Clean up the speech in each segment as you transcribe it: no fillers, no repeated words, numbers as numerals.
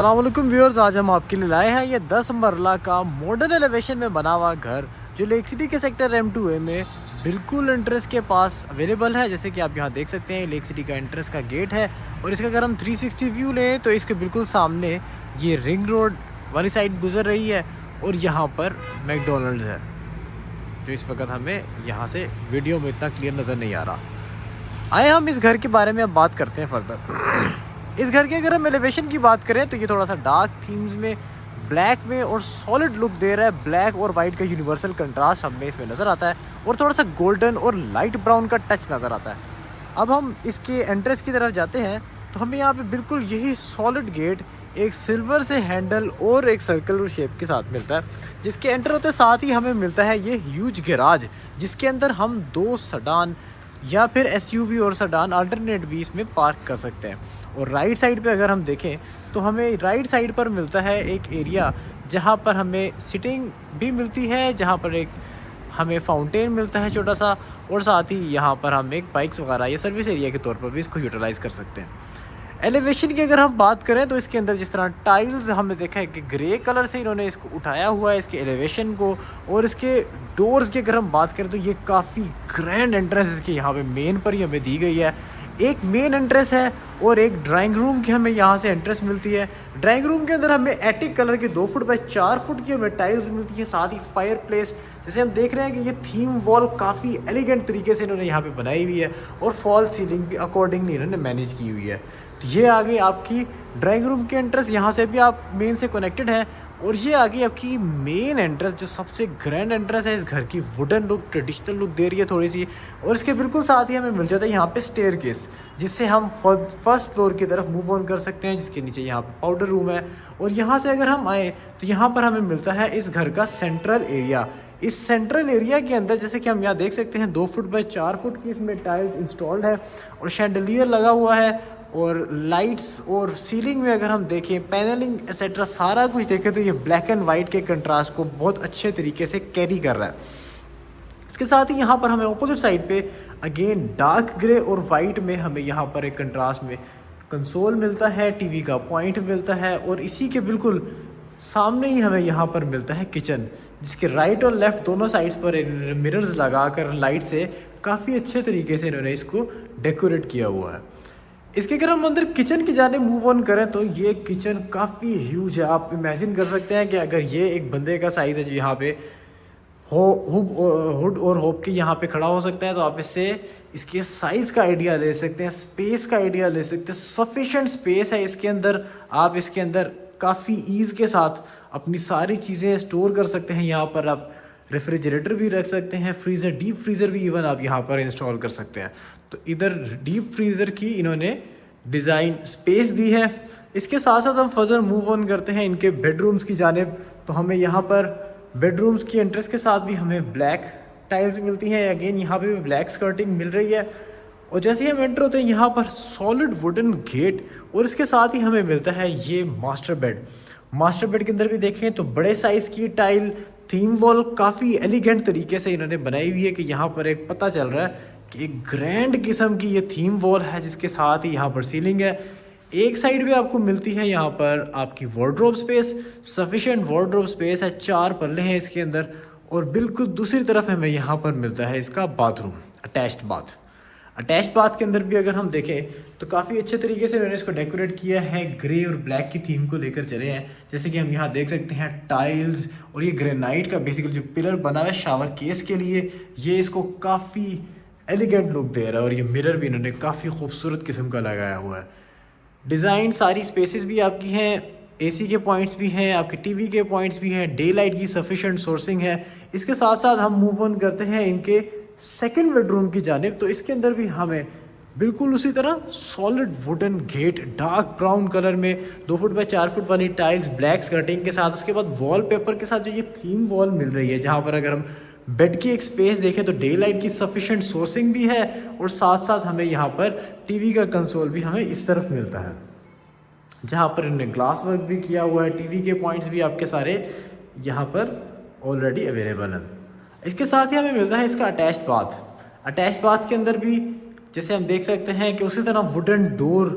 अस्सलामुअलैकुम व्यूअर्स, आज हम आपके लिए लाए हैं ये 10 मरला का मॉडर्न एलिवेशन में बना हुआ घर जो लेक सिटी के सेक्टर M2A में बिल्कुल एंट्रेंस के पास अवेलेबल है। जैसे कि आप यहाँ देख सकते हैं, लेक सिटी का एंट्रेंस का गेट है और इसका अगर हम 360 व्यू लें तो इसके बिल्कुल सामने ये रिंग रोड वाली साइड गुजर रही है और यहाँ पर मैकडोनल्ड्स है जो इस वक्त हमें यहाँ से वीडियो में इतना क्लियर नज़र नहीं आ रहा। आए हम इस घर के बारे में अब बात करते हैं फर्दर। इस घर की अगर हम एलिवेशन की बात करें तो ये थोड़ा सा डार्क थीम्स में, ब्लैक में और सॉलिड लुक दे रहा है। ब्लैक और वाइट का यूनिवर्सल कंट्रास्ट हमें इसमें नज़र आता है और थोड़ा सा गोल्डन और लाइट ब्राउन का टच नज़र आता है। अब हम इसके एंट्रेंस की तरफ जाते हैं तो हमें यहाँ पे बिल्कुल यही सॉलिड गेट एक सिल्वर से हैंडल और एक सर्कुलर शेप के साथ मिलता है, जिसके एंटर होते साथ ही हमें मिलता है ये ह्यूज गैराज, जिसके अंदर हम 2 सडान या फिर SUV और सडान अल्टरनेट भी इसमें पार्क कर सकते हैं। और राइट साइड पे अगर हम देखें तो हमें राइट साइड पर मिलता है एक एरिया जहां पर हमें सिटिंग भी मिलती है, जहां पर एक हमें फाउंटेन मिलता है छोटा सा, और साथ ही यहां पर हम एक बाइक्स वगैरह या सर्विस एरिया के तौर पर भी इसको यूटिलाइज़ कर सकते हैं। एलिवेशन की अगर हम बात करें तो इसके अंदर जिस तरह टाइल्स हमने देखा है कि ग्रे कलर से इन्होंने इसको उठाया हुआ है इसके एलिवेशन को, और इसके डोर्स की अगर हम बात करें तो ये काफ़ी ग्रैंड एंट्रेंस इसकी यहाँ पे मेन पर ही हमें दी गई है। एक मेन एंट्रेंस है और एक ड्राइंग रूम की हमें यहाँ से एंट्रेंस मिलती है। ड्राइंग रूम के अंदर हमें एटिक कलर की 2 फुट बाय 4 फुट की हमें टाइल्स मिलती है, साथ ही फायर प्लेस। जैसे हम देख रहे हैं कि ये थीम वॉल काफ़ी एलिगेंट तरीके से इन्होंने यहाँ पे बनाई हुई है और फॉल सीलिंग भी अकॉर्डिंगली इन्होंने मैनेज की हुई है। तो ये आ गई आपकी ड्राइंग रूम की एंट्रेंस, यहाँ से भी आप मेन से कनेक्टेड है। और ये आ गई आपकी मेन एंट्रेंस जो सबसे ग्रैंड एंट्रेंस है इस घर की। वुडन लुक, ट्रेडिशनल लुक दे रही है थोड़ी सी, और इसके बिल्कुल साथ ही हमें मिल जाता है यहाँ पे स्टेयरकेस, जिससे हम फर्स्ट फ्लोर की तरफ मूव ऑन कर सकते हैं, जिसके नीचे यहाँ पे पाउडर रूम है। और यहाँ से अगर हम आए तो यहाँ पर हमें मिलता है इस घर का सेंट्रल एरिया। इस सेंट्रल एरिया के अंदर जैसे कि हम यहाँ देख सकते हैं 2 फुट बाय 4 फुट की इसमें टाइल्स इंस्टॉल्ड है और शैंडलियर लगा हुआ है, और लाइट्स और सीलिंग में अगर हम देखें पैनलिंग एक्सेट्रा सारा कुछ देखें तो ये ब्लैक एंड वाइट के कंट्रास्ट को बहुत अच्छे तरीके से कैरी कर रहा है। इसके साथ ही यहाँ पर हमें ऑपोजिट साइड पे अगेन डार्क ग्रे और वाइट में हमें यहाँ पर एक कंट्रास्ट में कंसोल मिलता है, टीवी का पॉइंट मिलता है, और इसी के बिल्कुल सामने ही हमें यहाँ पर मिलता है किचन, जिसके राइट और लेफ्ट दोनों साइड्स पर मिरर्स लगाकर लाइट से काफ़ी अच्छे तरीके से इन्होंने इसको डेकोरेट किया हुआ है। इसके अगर हम अंदर किचन की जाने मूव ऑन करें तो ये किचन काफ़ी ह्यूज है। आप इमेजिन कर सकते हैं कि अगर ये एक बंदे का साइज़ है जो यहाँ पे हुड और होप के यहाँ पे खड़ा हो सकता है, तो आप इससे इसके साइज़ का आइडिया ले सकते हैं, स्पेस का आइडिया ले सकते हैं। सफिशेंट स्पेस है इसके अंदर, आप इसके अंदर काफ़ी ईज़ के साथ अपनी सारी चीज़ें स्टोर कर सकते हैं। यहाँ पर आप रेफ्रिजरेटर भी रख सकते हैं, फ्रीज़र, डीप फ्रीज़र भी इवन आप यहाँ पर इंस्टॉल कर सकते हैं। तो इधर डीप फ्रीज़र की इन्होंने डिज़ाइन स्पेस दी है। इसके साथ साथ हम फर्दर मूव ऑन करते हैं इनके बेडरूम्स की जानिब, तो हमें यहाँ पर बेडरूम्स की एंट्रेंस के साथ भी हमें ब्लैक टाइल्स मिलती हैं। अगेन यहाँ पे भी ब्लैक स्कर्टिंग मिल रही है, और जैसे ही हम एंटर होते हैं यहाँ पर सॉलिड वुडन गेट, और इसके साथ ही हमें मिलता है ये मास्टर बेड। मास्टर बेड के अंदर भी देखें तो बड़े साइज़ की टाइल, थीम वॉल काफ़ी एलिगेंट तरीके से इन्होंने बनाई हुई है कि यहाँ पर एक पता चल रहा है कि एक ग्रैंड किस्म की ये थीम वॉल है, जिसके साथ ही यहाँ पर सीलिंग है। एक साइड पे आपको मिलती है यहाँ पर आपकी wardrobe space, sufficient wardrobe space है, 4 पल्ले हैं इसके अंदर, और बिल्कुल दूसरी तरफ हमें यहाँ पर मिलता है इसका bathroom, attached bath. Attached bath के अंदर भी अगर हम देखें तो काफ़ी अच्छे तरीके से उन्होंने इसको डेकोरेट किया है, ग्रे और ब्लैक की थीम को लेकर चले हैं। जैसे कि हम यहाँ देख सकते हैं टाइल्स, और ये ग्रेनाइट का बेसिकली जो पिलर बना हुआ है शावर केस के लिए, ये इसको काफ़ी एलिगेंट लुक दे रहा है। और ये मिरर भी इन्होंने काफ़ी खूबसूरत किस्म का लगाया हुआ है। डिज़ाइन सारी स्पेसेस भी आपकी हैं, AC के पॉइंट्स भी हैं, आपके TV के पॉइंट्स भी हैं, डे लाइट की सफिशेंट सोर्सिंग है। इसके साथ साथ हम मूव ऑन करते हैं इनके सेकंड बेडरूम की जानिब, तो इसके अंदर भी हमें बिल्कुल उसी तरह solid wooden gate, dark brown colour में, 2 फुट बाय 4 फुट वाली टाइल्स, ब्लैक स्कर्टिंग के साथ, उसके बाद वॉलपेपर के साथ जो ये थीम वॉल मिल रही है, जहाँ पर अगर हम बेड की एक स्पेस देखें तो डे लाइट की सफिशेंट सोर्सिंग भी है, और साथ साथ हमें यहाँ पर TV का कंसोल भी हमें इस तरफ मिलता है, जहाँ पर इन्होंने ग्लास वर्क भी किया हुआ है। TV के पॉइंट्स भी आपके सारे यहाँ पर ऑलरेडी अवेलेबल हैं। इसके साथ ही हमें मिलता है इसका अटैच्ड बाथ। अटैच्ड बाथ के अंदर भी जैसे हम देख सकते हैं कि उसी तरह वुडन डोर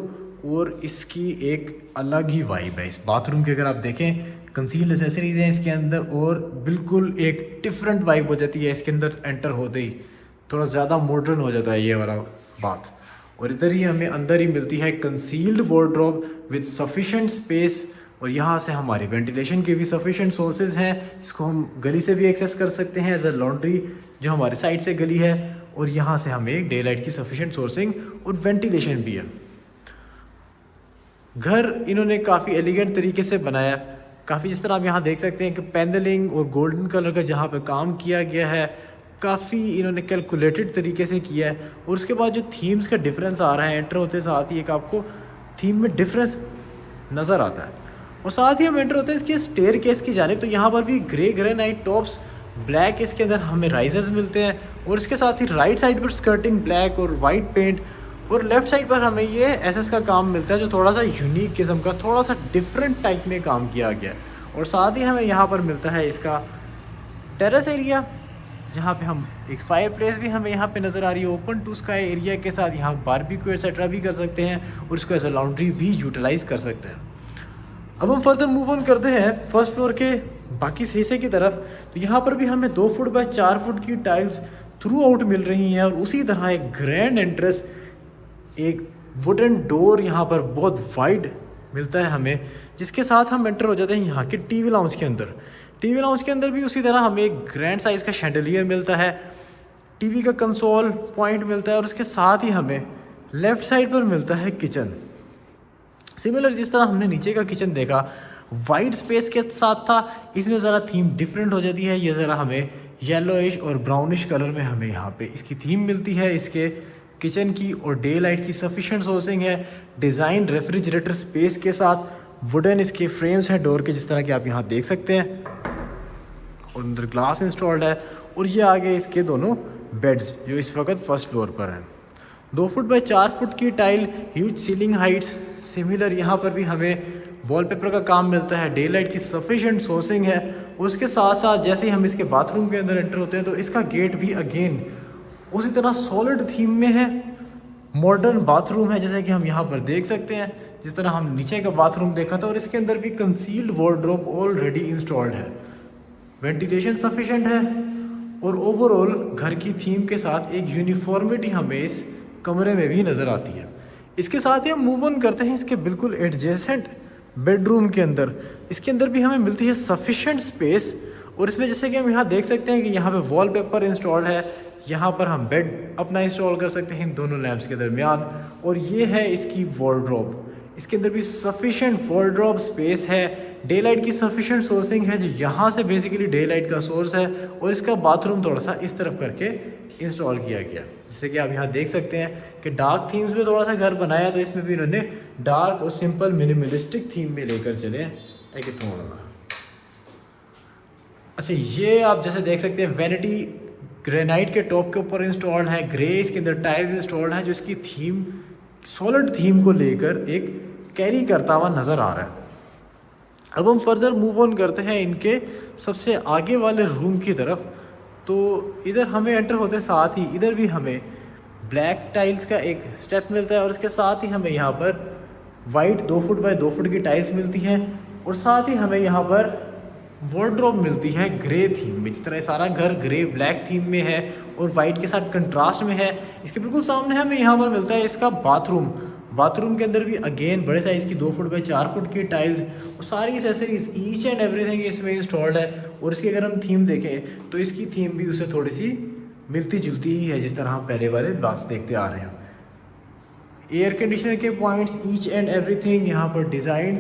और इसकी एक अलग ही वाइब है इस बाथरूम की। अगर आप देखें कंसील्ड एसेसरीज हैं इसके अंदर और बिल्कुल एक डिफरेंट वाइब हो जाती है इसके अंदर एंटर होते ही, थोड़ा ज़्यादा मॉडर्न हो जाता है ये वाला बात। और इधर ही हमें अंदर ही मिलती है concealed wardrobe with sufficient space, और यहाँ से हमारी वेंटिलेशन के भी सफिशेंट सोर्सेज हैं। इसको हम गली से भी एक्सेस कर सकते हैं एज अ लॉन्ड्री जो हमारे साइड से गली है, और यहाँ से हमें डे लाइट की सफिशेंट सोर्सिंग और वेंटिलेशन भी है। घर इन्होंने काफ़ी एलिगेंट तरीके से बनाया, काफ़ी जिस तरह आप यहाँ देख सकते हैं कि पैनलिंग और गोल्डन कलर का जहाँ पे काम किया गया है, काफ़ी इन्होंने कैलकुलेटेड तरीके से किया है। और उसके बाद जो थीम्स का डिफरेंस आ रहा है एंटर होते साथ ही एक आपको थीम में डिफरेंस नज़र आता है। और साथ ही हम एंटर होते हैं इसके स्टेयर केस की जानिब, तो यहाँ पर भी ग्रे ग्रेनाइट टॉप्स, ब्लैक इसके अंदर हमें राइजर्स मिलते हैं, और इसके साथ ही राइट साइड पर स्कर्टिंग ब्लैक और वाइट पेंट, और लेफ़्ट साइड पर हमें ये एसएस का काम मिलता है जो थोड़ा सा यूनिक किस्म का, थोड़ा सा डिफरेंट टाइप में काम किया गया है। और साथ ही हमें यहाँ पर मिलता है इसका टेरेस एरिया, जहाँ पे हम एक फायर प्लेस भी हमें यहाँ पे नज़र आ रही है ओपन टू स्काई एरिया के साथ। यहाँ बारबेक्यू एक्सेट्रा भी कर सकते हैं और इसको एज अ लॉन्ड्री भी यूटिलाइज़ कर सकते हैं। अब हम फर्दर मूव ऑन करते हैं फर्स्ट फ्लोर के बाकी हिस्से की तरफ। तो यहाँ पर भी हमें 2 फुट बाय 4 फुट की टाइल्स थ्रू आउट मिल रही हैं, और उसी तरह एक ग्रैंड एंट्रेंस, एक वुडन डोर यहाँ पर बहुत वाइड मिलता है हमें, जिसके साथ हम एंटर हो जाते हैं यहाँ के टीवी लाउंज के अंदर। टीवी लाउंज के अंदर भी उसी तरह हमें एक ग्रैंड साइज़ का शैंडलियर मिलता है, टीवी का कंसोल पॉइंट मिलता है, और उसके साथ ही हमें लेफ़्ट साइड पर मिलता है किचन। सिमिलर जिस तरह हमने नीचे का किचन देखा वाइड स्पेस के साथ था, इसमें ज़रा थीम डिफरेंट हो जाती है। ये ज़रा हमें येलोइश और ब्राउनिश कलर में हमें यहाँ पे इसकी थीम मिलती है इसके किचन की, और डे लाइट की सफिशेंट सोर्सिंग है। डिज़ाइन रेफ्रिजरेटर स्पेस के साथ, वुडन इसके फ्रेम्स हैं डोर के जिस तरह के आप यहाँ देख सकते हैं, और अंदर ग्लास इंस्टॉल्ड है। और ये आगे इसके दोनों बेड्स जो इस वक्त फर्स्ट फ्लोर पर हैं। 2 फुट बाय 4 फुट की tile, huge ceiling Heights. Similar यहाँ पर भी हमें वॉलपेपर का काम मिलता है, डे लाइट की सफिशेंट सोर्सिंग है। और उसके साथ साथ जैसे ही हम इसके बाथरूम के अंदर एंटर होते हैं तो इसका गेट भी अगेन उसी तरह सॉलिड थीम में है, मॉडर्न बाथरूम है जैसे कि हम यहाँ पर देख सकते हैं, जिस तरह हम नीचे का बाथरूम देखा था। और इसके अंदर भी कंसील्ड वार्डरोब ऑलरेडी इंस्टॉल्ड है, वेंटिलेशन सफिशेंट है, और ओवरऑल घर की थीम के साथ एक यूनिफॉर्मिटी हमें इस कमरे में भी नज़र आती है। इसके साथ ही हम मूव ऑन करते हैं इसके बिल्कुल एडजेसेंट बेडरूम के अंदर। इसके अंदर भी हमें मिलती है सफिशेंट स्पेस, और इसमें जैसे कि हम यहाँ देख सकते हैं कि यहाँ पे वॉलपेपर इंस्टॉल्ड है, यहाँ पर हम बेड अपना इंस्टॉल कर सकते हैं इन दोनों लैंप्स के दरमियान। और ये है इसकी वार्डरोब, इसके अंदर भी सफिशेंट वार्डरोब स्पेस है, डे लाइट की सफिशेंट सोर्सिंग है जो यहाँ से बेसिकली डे लाइट का सोर्स है। और इसका बाथरूम थोड़ा सा इस तरफ करके इंस्टॉल किया गया, जैसे कि आप यहाँ देख सकते हैं कि डार्क थीम्स में थोड़ा सा घर बनाया, तो इसमें भी इन्होंने डार्क और सिंपल मिनिमलिस्टिक थीम में लेकर चले। अच्छा, ये आप जैसे देख सकते हैं वैनिटी ग्रेनाइट के टॉप के ऊपर इंस्टॉल्ड है, ग्रे इसके अंदर टाइल्स इंस्टॉल्ड है जो इसकी थीम सॉलिड थीम को लेकर एक कैरी करता हुआ नज़र आ रहा है। अब हम फर्दर मूव ऑन करते हैं इनके सबसे आगे वाले रूम की तरफ। तो इधर हमें एंटर होते साथ ही इधर भी हमें ब्लैक टाइल्स का एक स्टेप मिलता है, और इसके साथ ही हमें यहाँ पर वाइट 2 फुट बाय 2 फुट की टाइल्स मिलती हैं, और साथ ही हमें यहाँ पर वार्डरोब मिलती है ग्रे थीम में। जिस तरह सारा घर ग्रे ब्लैक थीम में है और वाइट के साथ कंट्रास्ट में है। इसके बिल्कुल सामने हमें यहाँ पर मिलता है इसका बाथरूम। बाथरूम के अंदर भी अगेन बड़े साइज़ की 2 फुट बाय 4 फुट की टाइल्स और सारी एसेसरीज ईच एंड एवरीथिंग इसमें इंस्टॉल्ड है। और इसकी अगर हम थीम देखें तो इसकी थीम भी उससे थोड़ी सी मिलती जुलती ही है, जिस तरह हम पहले वाले बात देखते आ रहे हैं। एयर कंडीशनर के पॉइंट्स ईच एंड एवरीथिंग यहाँ पर डिज़ाइन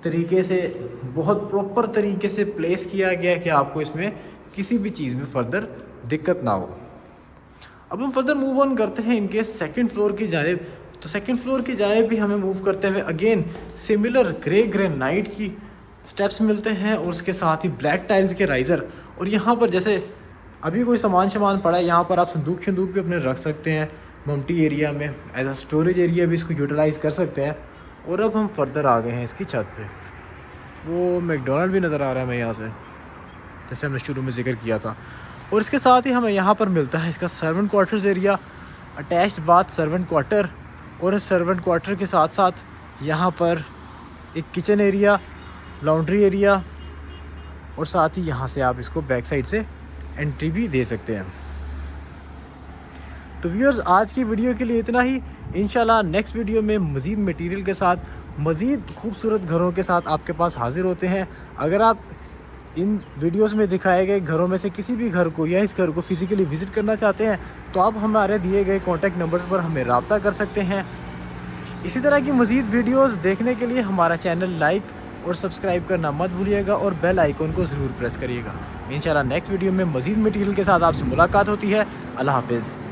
तरीके से बहुत प्रॉपर तरीके से प्लेस किया गया है कि आपको इसमें किसी भी चीज़ में फर्दर दिक्कत ना हो। अब हम फर्दर मूव ऑन करते हैं इनके सेकंड फ्लोर की जानिब। तो सेकंड फ्लोर की जानिब भी हमें मूव करते हुए अगेन सिमिलर ग्रे ग्रेनाइट की स्टेप्स मिलते हैं और उसके साथ ही ब्लैक टाइल्स के राइज़र। और यहाँ पर जैसे अभी कोई सामान पड़ा है, यहाँ पर आप संदूक भी अपने रख सकते हैं मम्टी एरिया में, एज अ स्टोरेज एरिया भी इसको यूटिलाइज़ कर सकते हैं। और अब हम फर्दर आ गए हैं इसकी छत पे। वो मैकडोनल्ड भी नज़र आ रहा है हमें यहाँ से, जैसे हमने शुरू में जिक्र किया था। और इसके साथ ही हमें यहाँ पर मिलता है इसका servant quarters area, attached bath servant quarter. और इस सर्वेंट क्वार्टर के साथ साथ यहाँ पर एक किचन एरिया, लॉन्ड्री एरिया और साथ ही यहाँ से आप इसको बैक साइड से एंट्री भी दे सकते हैं। तो व्यूअर्स, आज की वीडियो के लिए इतना ही। इंशाल्लाह नेक्स्ट वीडियो में मज़ीद मटेरियल के साथ, मज़ीद खूबसूरत घरों के साथ आपके पास हाज़िर होते हैं। अगर आप इन वीडियोस में दिखाए गए घरों में से किसी भी घर को या इस घर को फ़िज़िकली विज़िट करना चाहते हैं तो आप हमारे दिए गए कॉन्टैक्ट नंबर्स पर हमें रब्ता कर सकते हैं। इसी तरह की मज़ीद वीडियोस देखने के लिए हमारा चैनल लाइक और सब्सक्राइब करना मत भूलिएगा और बेल आइकन को ज़रूर प्रेस करिएगा। इंशाल्लाह नेक्स्ट वीडियो में मज़ीद मटेरियल के साथ आपसे मुलाकात होती है। अल्लाह हाफ़िज़।